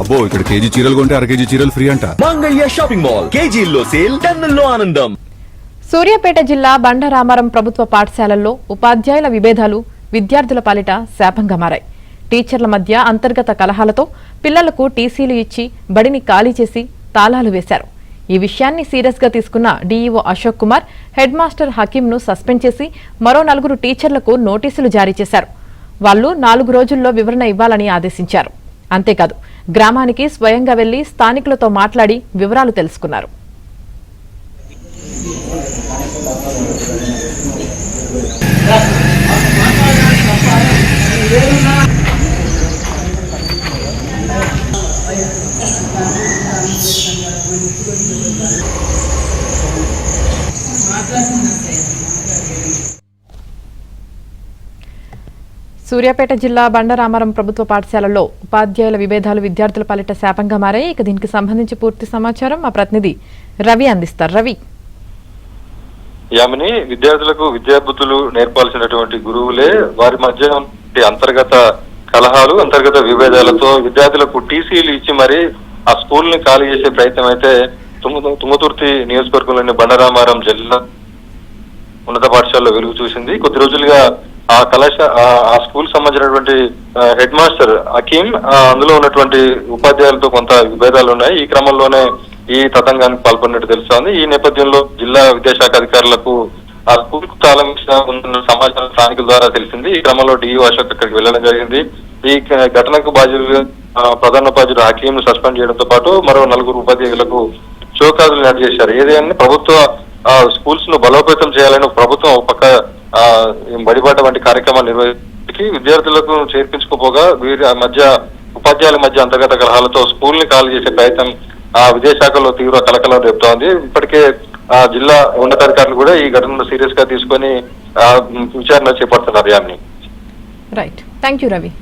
అబ్బో ఇక్కడ కేజీ చీరలు కొంటే అర కేజీ చీరలు ఫ్రీ అంట. మంగళ్య షాపింగ్ మాల్ కేజీల్లో సేల్, టన్నుల్లో ఆనందం. సూర్యాపేట జిల్లా బండరామారం ప్రభుత్వ పాఠశాలల్లో ఉపాధ్యాయుల విభేదాలు విద్యార్థుల పాలిట శాపంగా మారాయి. టీచర్ల మధ్య అంతర్గత కలహాలతో పిల్లలకు టీసీలు ఇచ్చి బడిని ఖాళీ చేసి తాళాలు వేశారు. ఈ విషయాన్ని సీరియస్ గా తీసుకున్న DEO Ashok Kumar head master హకీంను సస్పెండ్ చేసి మరో 4 టీచర్లకు నోటీసులు జారీ చేశారు. వాళ్లు 4 రోజుల్లో వివరణ ఇవ్వాలని ఆదేశించారు. అంతేకాదు గ్రామానికి స్వయంగా వెళ్లి స్థానికులతో మాట్లాడి వివరాలు తెలుసుకున్నారు. సూర్యాపేట జిల్లా బండరామారం ప్రభుత్వ పాఠశాలలో ఉపాధ్యాయుల విభేదాలు విద్యార్థుల పాలిట శాపంగా మారాయి. ఇక దీనికి సంబంధించి పూర్తి సమాచారం మా ప్రతినిధి రవి అందిస్తారు. రవి, యామిని, విద్యార్థులకు విద్యాబుద్ధులు నేర్పాల్సినటువంటి గురువులే వారి మధ్య అంతర్గత కలహాలు, అంతర్గత విభేదాలతో విద్యార్థులకు టీసీలు ఇచ్చి మరి ఆ స్కూల్ ని ఖాళీ చేసే ప్రయత్నం అయితే తుంగతుర్తి నియోజకవర్గంలోని బండరామారం జిల్లా ఉన్నత పాఠశాలలో వెలుగు చూసింది. కొద్ది రోజులుగా ఆ స్కూల్ సంబంధించినటువంటి హెడ్ మాస్టర్ హకీం అందులో ఉన్నటువంటి ఉపాధ్యాయులతో కొంత విభేదాలు ఉన్నాయి. ఈ క్రమంలోనే ఈ తతంగానికి పాల్పడినట్టు తెలుస్తోంది. ఈ నేపథ్యంలో జిల్లా విద్యాశాఖ అధికారులకు ఆ స్కూల్ కు తాళం ఉన్న సమాచారం స్థానికుల ద్వారా తెలిసింది. ఈ క్రమంలో డీఈఓ అశోక్ అక్కడికి వెళ్లడం జరిగింది. ఈ ఘటనకు బాధ్యులుగా ప్రధానోపాధ్యాయుడు హకీం ను సస్పెండ్ చేయడంతో పాటు మరో 4 ఉపాధ్యాయులకు షోకాజులు నడి చేశారు. ఏదైనా ప్రభుత్వ స్కూల్స్ ను బలోపేతం చేయాలని ప్రభుత్వం ఒక పక్క బడిబాట వంటి కార్యక్రమాలు నిర్వహించి విద్యార్థులకు చేర్పించుకోపోగా వీరి మధ్య ఉపాధ్యాయుల మధ్య అంతర్గత కలహాలతో స్కూల్ ని ఖాళీ చేసే ప్రయత్నం విద్యాశాఖలో తీవ్ర కలకలం రేపుతోంది. ఇప్పటికే జిల్లా ఉన్నతాధికారులు కూడా ఈ ఘటనను సీరియస్ గా తీసుకొని విచారణ చేపడుతున్నారు. Yamini, right, thank you Ravi.